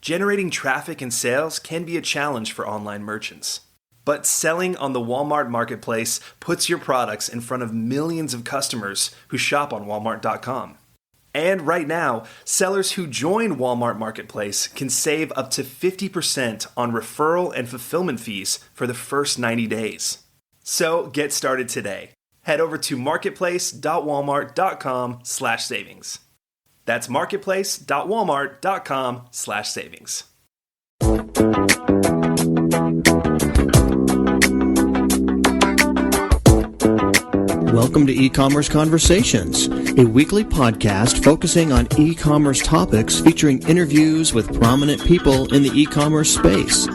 Generating traffic and sales can be a challenge for online merchants. But selling on the Walmart Marketplace puts your products in front of millions of customers who shop on Walmart.com. And right now, sellers who join Walmart Marketplace can save up to 50% on referral and fulfillment fees for the first 90 days. So get started today. Head over to marketplace.walmart.com/savings. That's marketplace.walmart.com/savings. Welcome to E-Commerce Conversations, a weekly podcast focusing on e-commerce topics featuring interviews with prominent people in the e-commerce space.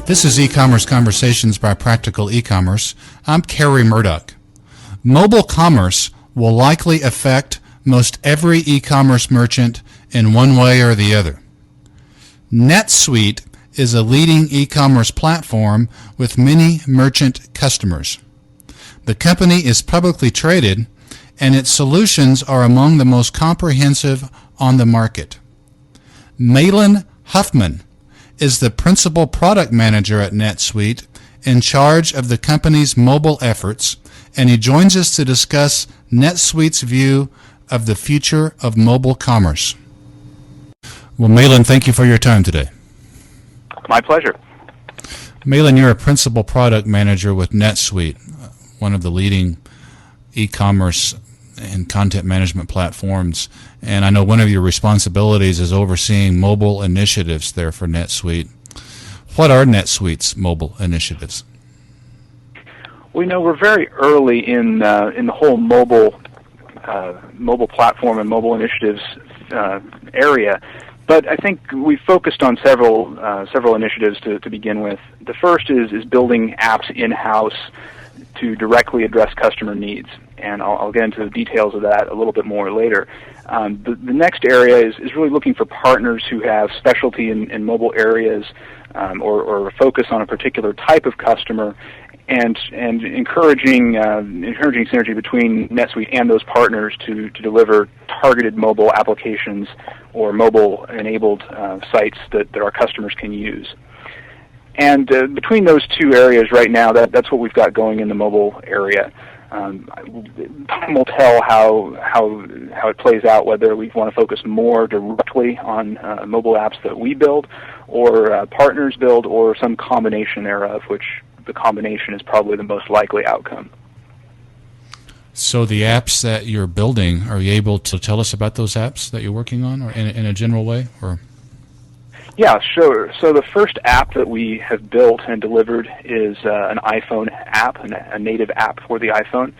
This is E-Commerce Conversations by Practical E-Commerce. I'm Kerry Murdoch. Mobile commerce will likely affect most every e-commerce merchant in one way or the other. NetSuite is a leading e-commerce platform with many merchant customers. The company is publicly traded, and its solutions are among the most comprehensive on the market. Malin Huffman is the principal product manager at NetSuite, in charge of the company's mobile efforts, and he joins us to discuss NetSuite's view of the future of mobile commerce. Well, Malin, thank you for your time today. My pleasure. Malin, you're a principal product manager with NetSuite, one of the leading e-commerce and content management platforms. And I know one of your responsibilities is overseeing mobile initiatives there for NetSuite. What are NetSuite's mobile initiatives? We know we're very early in the whole mobile platform and mobile initiatives area, but I think we focused on several initiatives to begin with. The first is building apps in-house to directly address customer needs, and I'll get into the details of that a little bit more later. The next area is really looking for partners who have specialty in mobile areas or focus on a particular type of customer, and encouraging synergy between NetSuite and those partners to deliver targeted mobile applications or mobile-enabled sites that our customers can use. And between those two areas right now, that's what we've got going in the mobile area. Time will tell how it plays out, whether we want to focus more directly on mobile apps that we build or partners build, or some combination thereof, which the combination is probably the most likely outcome. So the apps that you're building, are you able to tell us about those apps that you're working on, or in a general way? Or? Yeah, sure. So the first app that we have built and delivered is an iPhone app, a native app for the iPhone.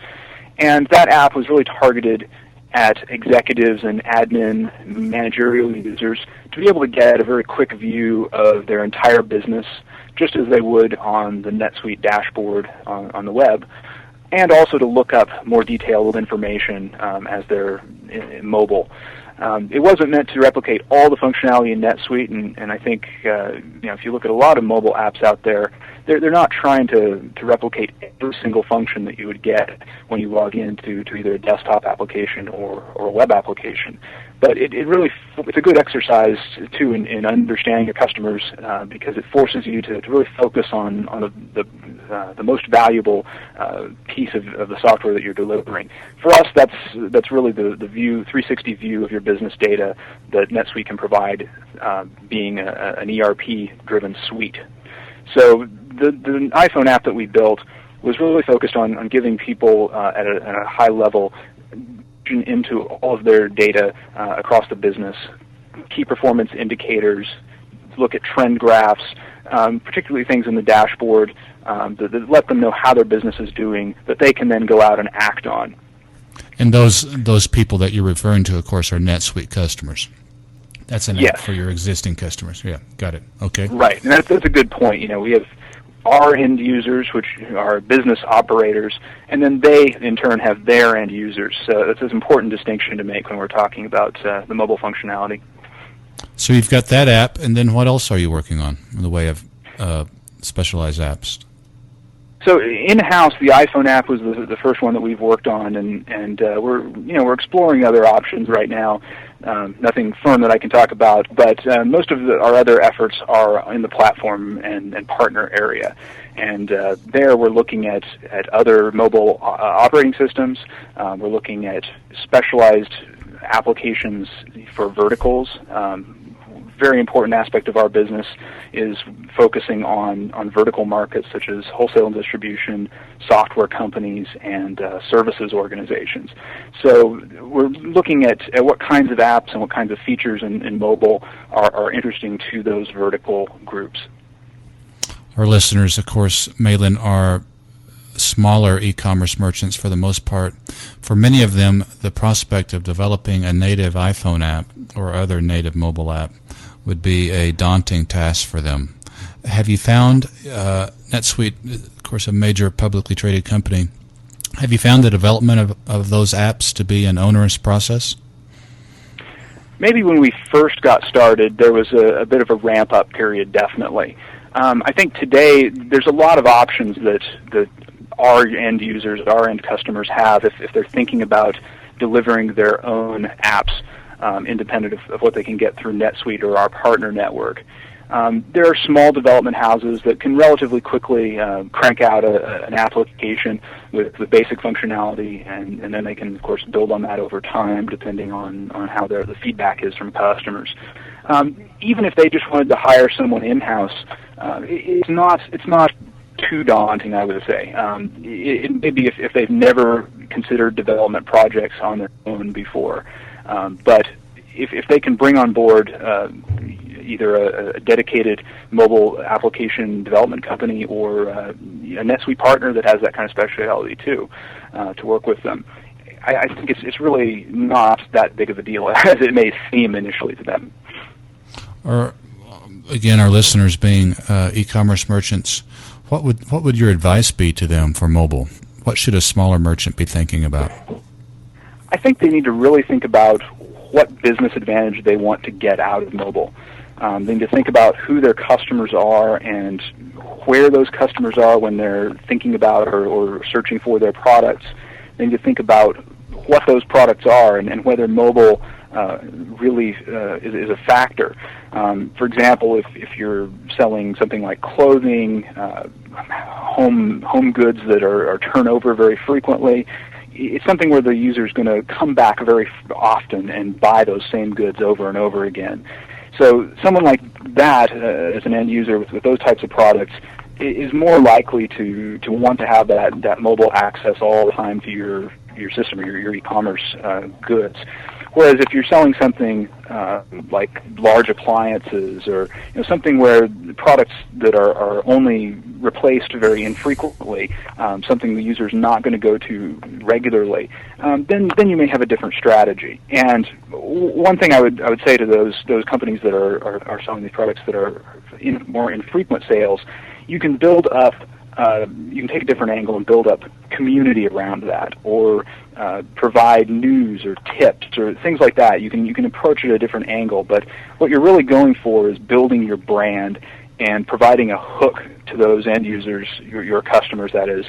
And that app was really targeted at executives and admin managerial users to be able to get a very quick view of their entire business, just as they would on the NetSuite dashboard on the web, and also to look up more detailed information as they're mobile. It wasn't meant to replicate all the functionality in NetSuite, and I think if you look at a lot of mobile apps out there, they're not trying to replicate every single function that you would get when you log into either a desktop application or a web application. But it's a good exercise too in understanding your customers because it forces you to really focus on the most valuable piece of the software that you're delivering. For us, that's really the 360 view of your business data that NetSuite can provide, being an ERP-driven suite. So the iPhone app that we built was really focused on giving people at a high level into all of their data across the business, key performance indicators, look at trend graphs, particularly things in the dashboard that let them know how their business is doing, that they can then go out and act on. And those people that you're referring to, of course, are NetSuite customers. That's an app for your existing customers. Yeah, got it. Okay. Right, and that's a good point. We have our end users, which are business operators, and then they, in turn, have their end users. So that's an important distinction to make when we're talking about the mobile functionality. So you've got that app, and then what else are you working on in the way of specialized apps? So in-house, the iPhone app was the first one that we've worked on, and we're exploring other options right now. Nothing firm that I can talk about, but most of our other efforts are in the platform and partner area. And there we're looking at other mobile operating systems. We're looking at specialized applications for verticals. Very important aspect of our business is focusing on vertical markets such as wholesale and distribution, software companies, and services organizations. So we're looking at what kinds of apps and what kinds of features in mobile are interesting to those vertical groups. Our listeners, of course, Malin, are smaller e-commerce merchants for the most part. For many of them, the prospect of developing a native iPhone app or other native mobile app would be a daunting task for them. Have you found, NetSuite, of course, a major publicly traded company, have you found the development of those apps to be an onerous process? Maybe when we first got started, there was a bit of a ramp-up period, definitely. I think today there's a lot of options that our end users, our end customers have if they're thinking about delivering their own apps independent of what they can get through NetSuite or our partner network. There are small development houses that can relatively quickly crank out an application with the basic functionality, and then they can, of course, build on that over time depending on how the feedback is from customers. Even if they just wanted to hire someone in-house, it's not too daunting, I would say. It may be if they've never considered development projects on their own before. But if they can bring on board either a dedicated mobile application development company or a NetSuite partner that has that kind of specialty too, to work with them, I think it's really not that big of a deal as it may seem initially to them. Or again, our listeners being e-commerce merchants, what would your advice be to them for mobile? What should a smaller merchant be thinking about? I think they need to really think about what business advantage they want to get out of mobile. They need to think about who their customers are and where those customers are when they're thinking about or searching for their products. They need to think about what those products are and whether mobile really is a factor. For example, if you're selling something like clothing, home goods that are turnover very frequently, it's something where the user is going to come back very often and buy those same goods over and over again. So someone like that, as an end user with those types of products, is more likely to want to have that mobile access all the time to your system or your e-commerce goods. Whereas if you're selling something like large appliances or something where the products that are only replaced very infrequently, something the user is not going to go to regularly, then you may have a different strategy. And one thing I would say to those companies that are selling these products that are more infrequent sales, you can build up. You can take a different angle and build up community around that, or provide news or tips or things like that. You can approach it at a different angle, but what you're really going for is building your brand and providing a hook to those end users, your customers, that is,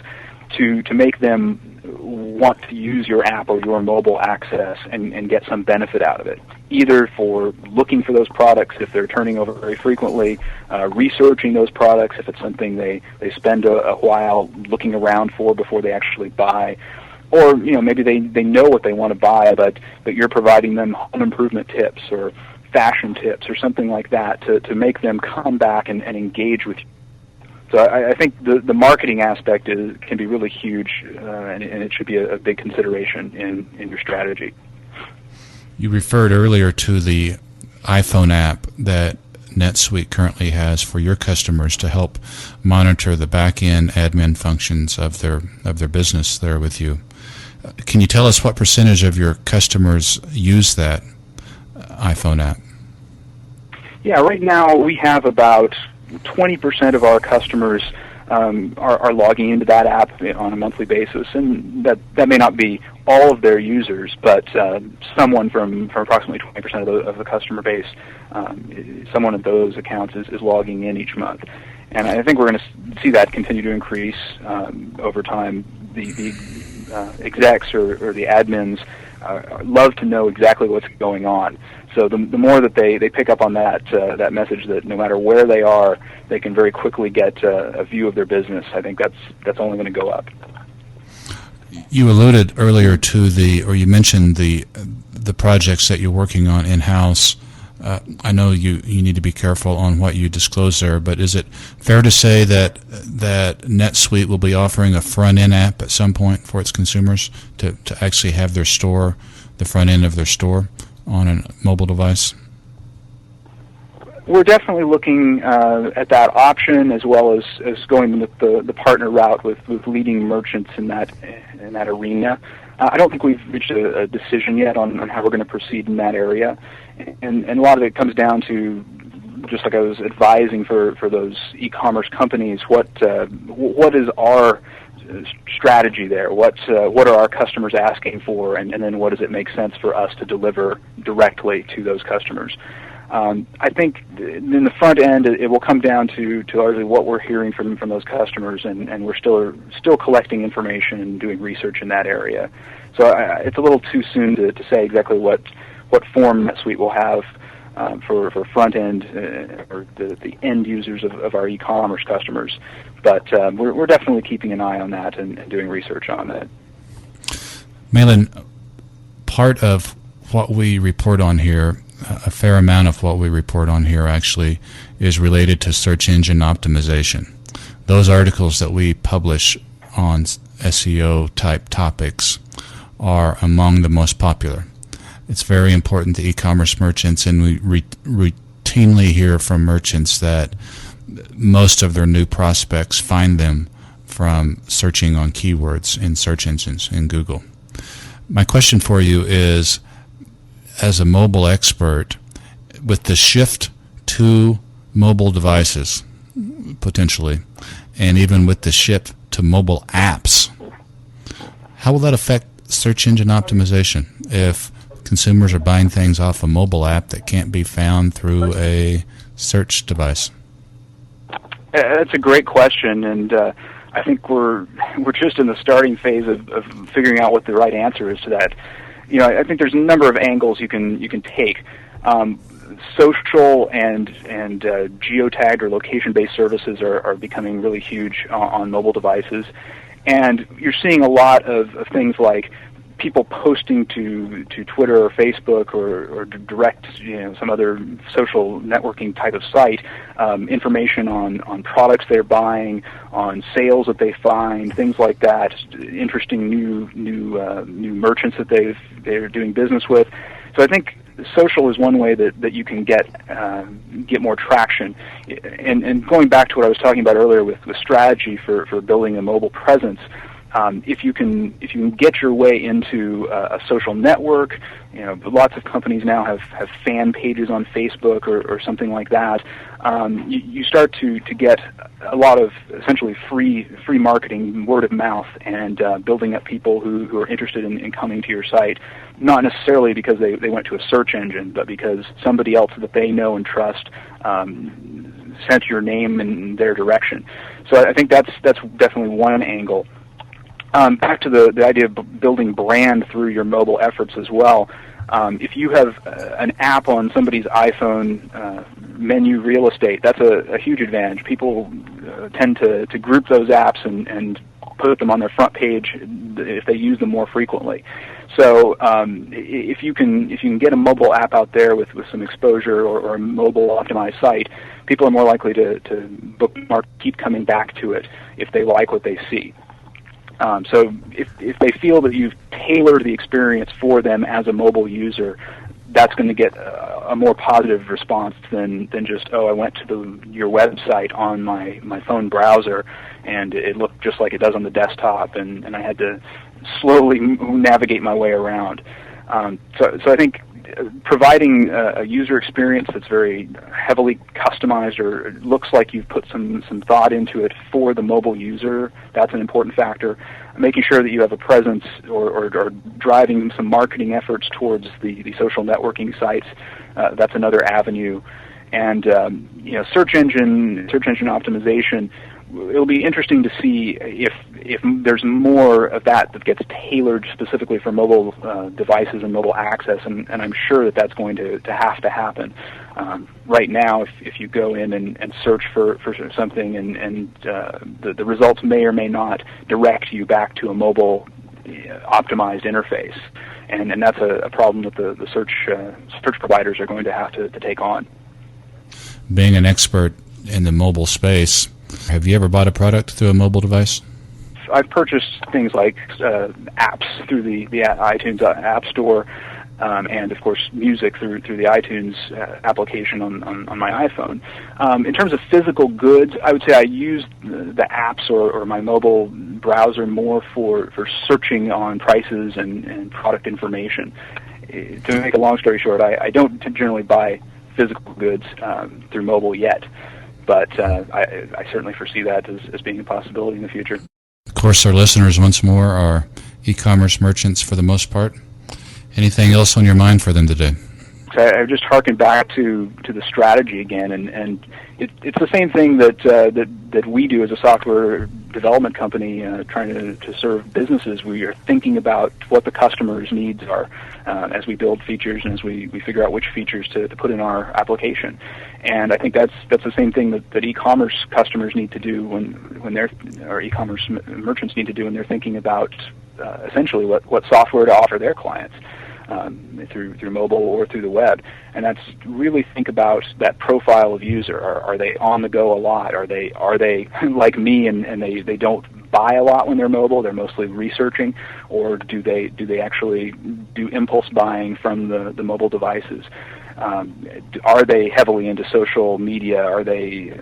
to make them want to use your app or your mobile access and get some benefit out of it, either for looking for those products if they're turning over very frequently, researching those products if it's something they spend a while looking around for before they actually buy, or maybe they know what they want to buy, but you're providing them home improvement tips or fashion tips or something like that to make them come back and engage with you. So I think the marketing aspect can be really huge, and it should be a big consideration in your strategy. You referred earlier to the iPhone app that NetSuite currently has for your customers to help monitor the back-end admin functions of their business there with you. Can you tell us what percentage of your customers use that iPhone app? Yeah, right now we have about 20% of our customers are logging into that app on a monthly basis, and that may not be all of their users, but someone from approximately 20% of the customer base, someone of those accounts is logging in each month. And I think we're going to see that continue to increase over time. The execs or the admins love to know exactly what's going on. So the more that they pick up on that message that no matter where they are, they can very quickly get a view of their business, I think that's only going to go up. You alluded earlier to you mentioned the projects that you're working on in-house. I know you need to be careful on what you disclose there, but is it fair to say that NetSuite will be offering a front-end app at some point for its consumers to actually have their store, the front end of their store, on a mobile device? We're definitely looking at that option, as well as going with the partner route with leading merchants in that arena. I don't think we've reached a decision yet on how we're going to proceed in that area, and a lot of it comes down to, just like I was advising for those e-commerce companies, what is our strategy there? What are our customers asking for, and then what does it make sense for us to deliver directly to those customers? I think in the front end, it will come down to largely what we're hearing from those customers, and we're still collecting information and doing research in that area. So it's a little too soon to say exactly what form NetSuite will have for front end or the end users of our e-commerce customers. But we're definitely keeping an eye on that and doing research on that. Malin, part of what we report on here, a fair amount of what we report on here actually, is related to search engine optimization. Those articles that we publish on SEO type topics are among the most popular. It's very important to e-commerce merchants, and we routinely hear from merchants that most of their new prospects find them from searching on keywords in search engines in Google. My question for you is, as a mobile expert, with the shift to mobile devices, potentially, and even with the shift to mobile apps, how will that affect search engine optimization if consumers are buying things off a mobile app that can't be found through a search device? That's a great question, and I think we're just in the starting phase of figuring out what the right answer is to that. I think there's a number of angles you can take. Social and geotagged or location-based services are becoming really huge on mobile devices, and you're seeing a lot of things like people posting to Twitter or Facebook or direct, some other social networking type of site, information on products they're buying, on sales that they find, things like that, interesting new merchants that they're doing business with. So I think social is one way that you can get more traction. And going back to what I was talking about earlier with strategy for building a mobile presence, if you can get your way into a social network, lots of companies now have fan pages on Facebook or something like that. You start to get a lot of essentially free marketing, word of mouth, and building up people who are interested in coming to your site, not necessarily because they went to a search engine, but because somebody else that they know and trust sent your name in their direction. So I think that's definitely one angle. Back to the idea of building brand through your mobile efforts as well. If you have an app on somebody's iPhone menu real estate, that's a huge advantage. People tend to group those apps and put them on their front page if they use them more frequently. So if you can get a mobile app out there with some exposure or a mobile optimized site, people are more likely to bookmark, keep coming back to it if they like what they see. So if they feel that you've tailored the experience for them as a mobile user, that's going to get a more positive response than just, I went to your website on my phone browser and it looked just like it does on the desktop, and I had to slowly navigate my way around. So I think providing a user experience that's very heavily customized or looks like you've put some thought into it for the mobile user, that's an important factor. Making sure that you have a presence or driving some marketing efforts towards the social networking sites, that's another avenue. And search engine optimization. It'll be interesting to see if there's more of that gets tailored specifically for mobile devices and mobile access, and I'm sure that's going to have to happen. Right now, if you go in and search for something, and the results may or may not direct you back to a mobile optimized interface, and that's a problem that the search providers are going to have to take on. Being an expert in the mobile space, have you ever bought a product through a mobile device? I've purchased things like apps through the iTunes App Store, and of course music through the iTunes application on my iPhone. In terms of physical goods, I would say I use the apps or my mobile browser more for searching on prices and product information. To make a long story short, I don't generally buy physical goods through mobile yet, but I certainly foresee that as being a possibility in the future. Of course, our listeners, once more, are e-commerce merchants for the most part. Anything else on your mind for them today? I just harken back to the strategy again, and it's the same thing that we do as a software development company trying to serve businesses. We are thinking about what the customer's needs are as we build features and as we figure out which features to put in our application. And I think that's the same thing that e-commerce customers need to do when they're, or e-commerce merchants need to do when they're thinking about essentially what software to offer their clients. Through mobile or through the web, and that's really think about that profile of user. Are they on the go a lot? Are they like me and they don't buy a lot when they're mobile? They're mostly researching, or do they actually do impulse buying from the mobile devices? Are they heavily into social media? Are they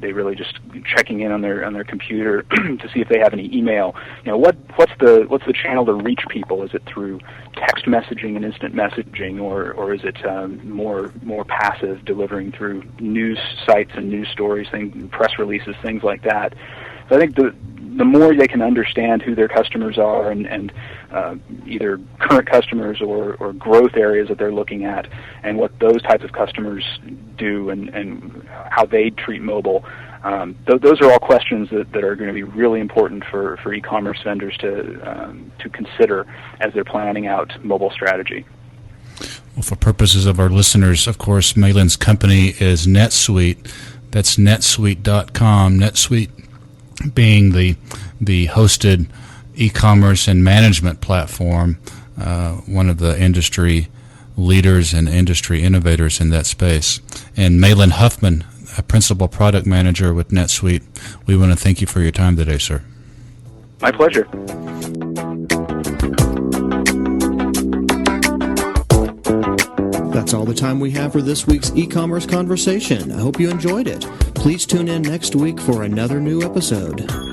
really just checking in on their computer to see if they have any email? What's the channel to reach people? Is it through text messaging and instant messaging, or is it more passive, delivering through news sites and news stories, press releases, things like that? So I think the more they can understand who their customers are and either current customers or growth areas that they're looking at, and what those types of customers do and how they treat mobile, those are all questions that are going to be really important for e-commerce vendors to consider as they're planning out mobile strategy. Well, for purposes of our listeners, of course, Malin's company is NetSuite. That's netsuite.com. NetSuite being the hosted e-commerce and management platform, one of the industry leaders and industry innovators in that space. And Malin Huffman, a principal product manager with NetSuite, we want to thank you for your time today, sir. My pleasure. That's all the time we have for this week's e-commerce conversation. I hope you enjoyed it. Please tune in next week for another new episode.